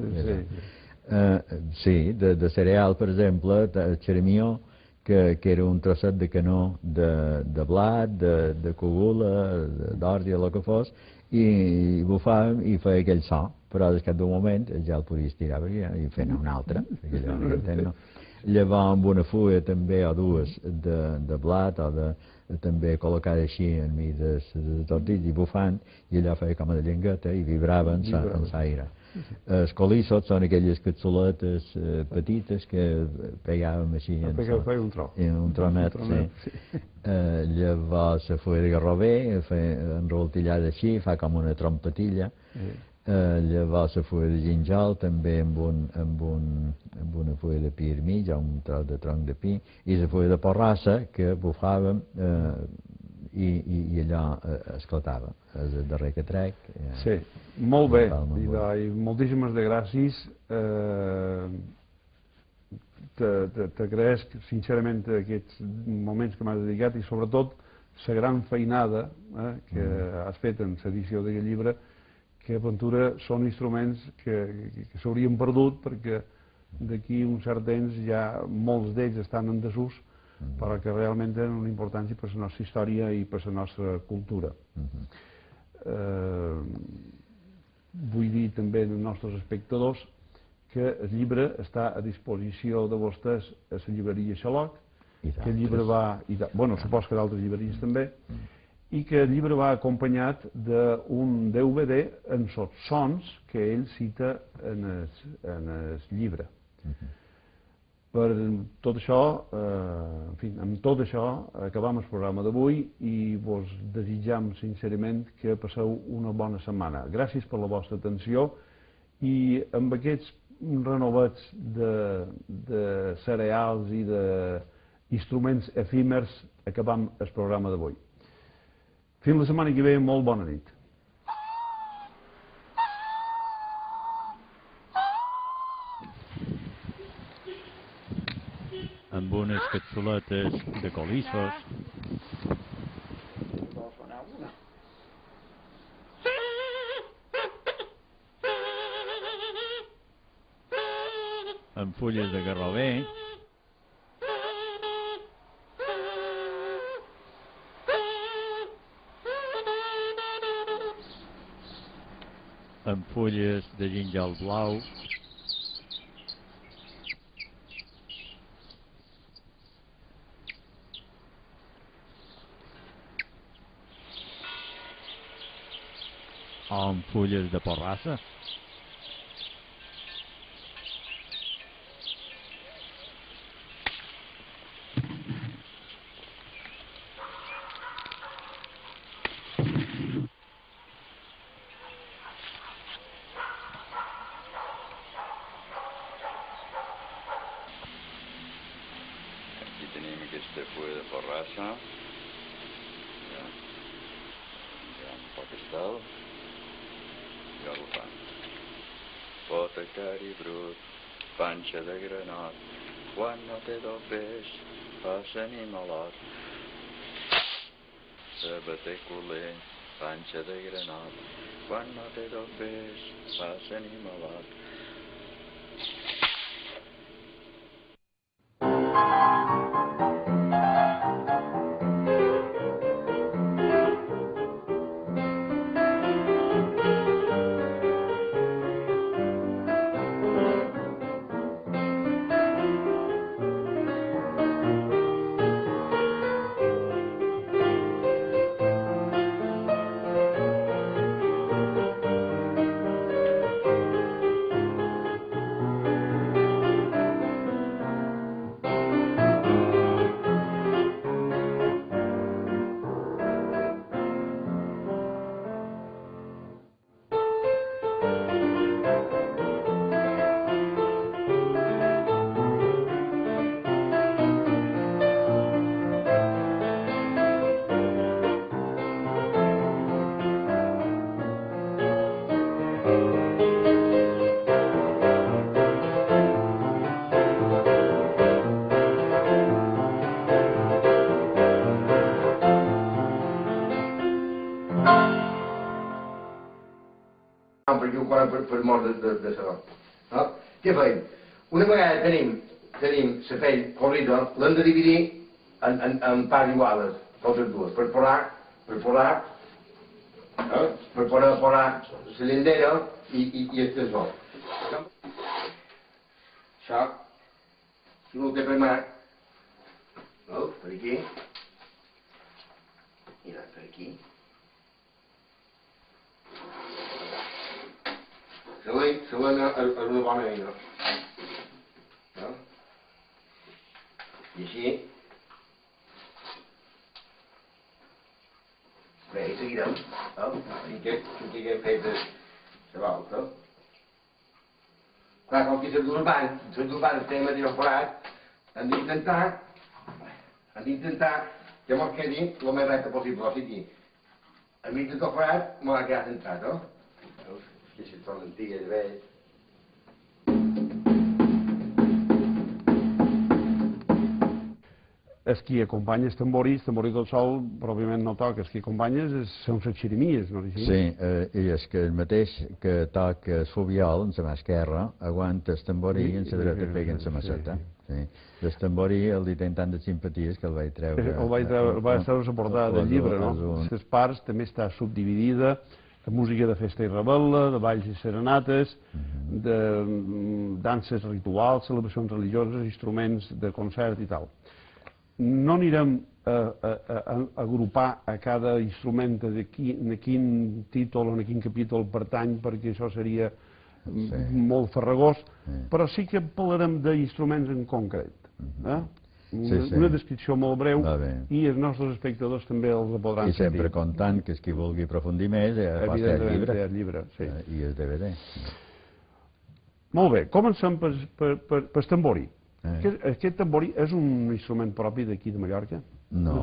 Sí, de cereal, per exemple, el xeremió, que era un trosset de canó de blat, de cogula, d'ordi, el que fos, i bufàvem i feia aquell so, però des d'un moment ja el podies tirar i fer un altre. Llavors amb una fulla també o dues de blat o també col·locada així enmig de les tortilles i bufant, i allò feia com a de llengueta i vibraven en l'aire. Els colissos són aquelles capsuletes petites que pegàvem així en un tronet. Llavors la fulla de garrover, enrotlillada així, fa com una trompetilla. Llavors la fulla de ginjal també amb una fulla de pi al mig, o un tros de tronc de pi, i la fulla de porrassa que bufàvem i allò esclatava, és el darrer que trec. Sí, molt bé, i moltíssimes de gràcies. T'agraeix sincerament aquests moments que m'has dedicat i sobretot la gran feinada que has fet en l'edició d'aquest llibre, que a Ventura són instruments que s'haurien perdut perquè d'aquí un cert temps ja molts d'ells estan en desús, però que realment tenen una importància per la nostra història i per la nostra cultura. Vull dir també als nostres espectadors que el llibre està a disposició de vostès a la llibreria Xaloc, que el llibre va, bueno, supos que d'altres llibreries també, i que el llibre va acompanyat d'un DVD amb els sons que ell cita en el llibre. Per tot això, en fi, amb tot això acabam el programa d'avui i vos desitjam sincerament que passeu una bona setmana. Gràcies per la vostra atenció i amb aquests renovats de cereals i d'instruments efímers acabam el programa d'avui. Fins la setmana que ve, molt bona nit. Amb unes capsuletes de colissos. Amb fulles de garrover. Amb fulles de ginjal blau. O amb fulles de porrassa. Aquí tenim aquesta fulla de porrassa. Ja un poc estal. I el fan. Botacari brut, panxa de granot, quan no té dos beix, fas animalot. Sabater culer, panxa de granot, quan no té dos beix, fas animalot. Per mort de sabó. Què feim? Una vegada tenim la pell corrida, l'hem de dividir en parts iguales, totes dues, per forar la lindera i el tesó. Això, si no ho té per mà, per aquí, i per aquí. Següent és una bona eina. I així. Bé, i seguirem. Fins que hem fet la volta. Clar, com que les dues bandes tenen el mateix forat, hem d'intentar que mos quedi el més recte possible. O sigui, a mig de tot parat, m'ho ha quedat entrat, no? Veus? Que si són antigues, vells. El qui acompanya el tamborí del sol, pròpiament no toca, el que acompanya són les xirimies, no? Sí, i és que el mateix que toca el fobiol en la mà esquerra, aguanta el tamborí i en la dreta pega en la maceta. Sí. El tamborí el dit tant de simpaties que el vaig treure. El vaig treure la portada del llibre, no? Les parts també està subdividida de música de festa i rebel·la, de balls i serenates, de danses rituals, celebracions religioses, instruments de concert i tal. No anirem a agrupar a cada instrument de quin títol o en quin capítol pertany, perquè això seria molt farragós, però sí que parlarem d'instruments en concret. Una descripció molt breu i els nostres espectadors també els podran sentir. I sempre comptant que qui vulgui aprofundir més passa el llibre i el DVD. Molt bé, comencem pel tamborí. Aquest tamborí és un instrument propi d'aquí de Mallorca? No,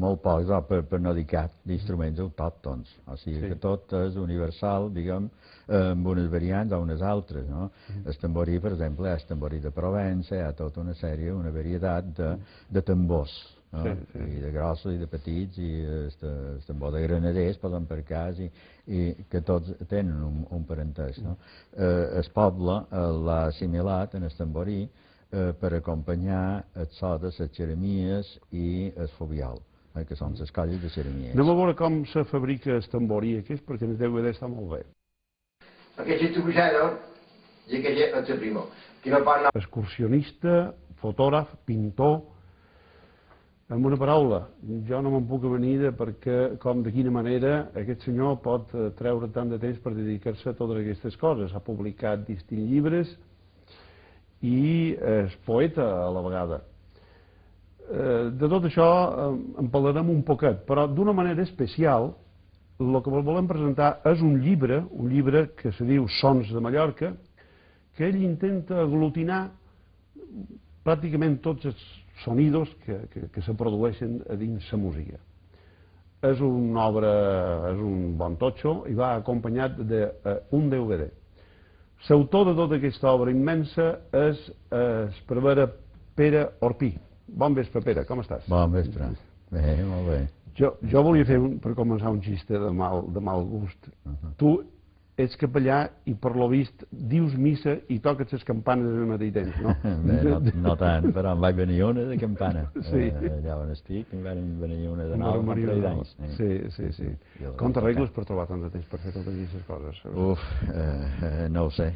molt pocs, per no dir cap, d'instruments autòctons. O sigui que tot és universal, diguem, amb unes variants o unes altres. El tamborí, per exemple, és tamborí de Provença, hi ha tota una sèrie, una varietat de tambors. I de grossos i de petits, i el tambor de granaders, poden per cas, i que tots tenen un parentesc. El poble l'ha assimilat en el tamborí per acompanyar el so de les xeremies i el fobiol, que són les colles de xeremies. Anem a veure com se fabrica el tamborí aquest, perquè el DVD està molt bé. Aquest estudiado, i aquest és el primer. Excursionista, fotògraf, pintor. En una paraula, jo no me'n puc avenir perquè com de quina manera aquest senyor pot treure tant de temps per dedicar-se a totes aquestes coses. Ha publicat distints llibres i és poeta a la vegada. De tot això en parlarem un poquet, però d'una manera especial el que volem presentar és un llibre que se diu Sons de Mallorca, que ell intenta aglutinar pràcticament tots els sonidos que se produeixen a dins la música. És una obra, és un bon totxo i va acompanyat d'un DVD. L'autor de tota aquesta obra immensa és el prevere Pere Orpí. Bon vespre, Pere, com estàs? Bon vespre. Bé, molt bé. Jo volia fer, per començar, un xiste de mal gust. Tu ets capellà i, per lo vist, dius missa i toques les campanes al mateix temps, no? Bé, no tant, però em vaig venir una de campana. Allà on estic, em van venir una de nou, amb 3 anys. Sí. Com t'arregles per trobar tant de temps per fer totes aquestes coses? No ho sé.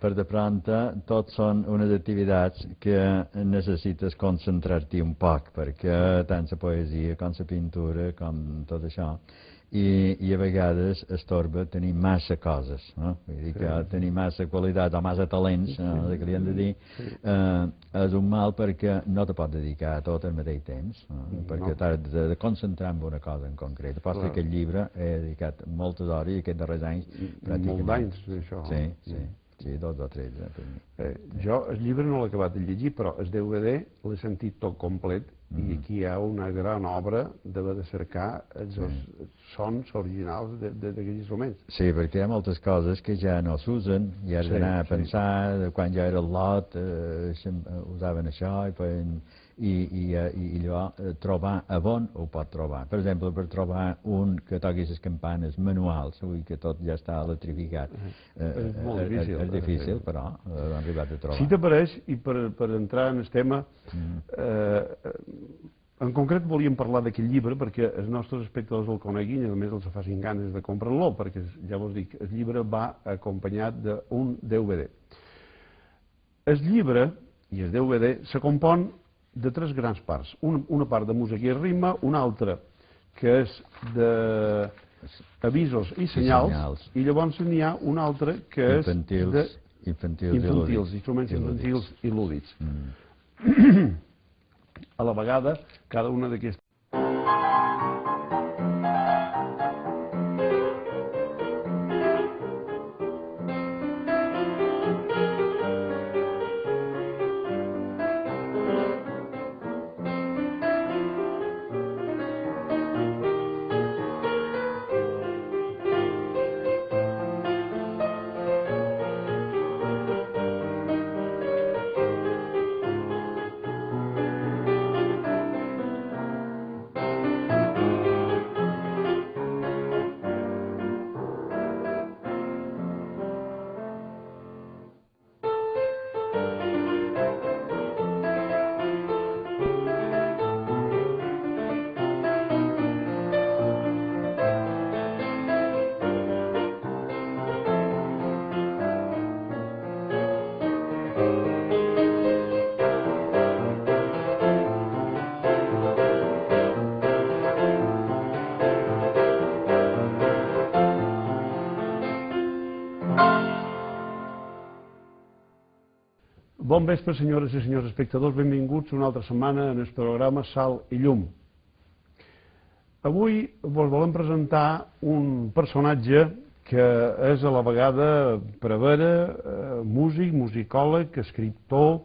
Per de pronta, tot són unes activitats que necessites concentrar-t'hi un poc, perquè tant la poesia com la pintura, com tot això, i a vegades estorba tenir massa coses, no? Vull dir que tenir massa qualitat o massa talents, que li hem de dir, és un mal perquè no te pots dedicar a tot al mateix temps, perquè t'has de concentrar en una cosa en concret. Pots que aquest llibre he dedicat moltes hores i aquests darrers anys pràcticament. Molts anys, això. Sí, 2 o 3. Jo el llibre no l'he acabat de llegir, però el DVD l'he sentit tot complet i aquí hi ha una gran obra d'haver de cercar els sons originals d'aquests instruments. Sí, perquè hi ha moltes coses que ja no s'usen i has d'anar a pensar quan jo era al lot usaven això i allò trobar on ho pot trobar. Per exemple, per trobar un que toqui les campanes manuals, que tot ja està electrificat. És molt difícil. És difícil, però hem arribat a trobar. Si t'apareix, i per entrar en el tema, en concret volíem parlar d'aquest llibre perquè els nostres espectadors el coneguin i a més els facin ganes de comprar-lo, perquè ja vos dic, el llibre va acompanyat d'un DVD. El llibre i el DVD se compon de 3 grans parts. Una part de música i ritme, una altra que és d'avisos i senyals, i llavors n'hi ha una altra que és infantils, instruments infantils i lúdics. A la vegada, cada una d'aquestes Bon vespre, senyores i senyors espectadors, benvinguts una altra setmana en el programa Sal i Llum. Avui vos volem presentar un personatge que és a la vegada prevere, músic, musicòleg, escriptor,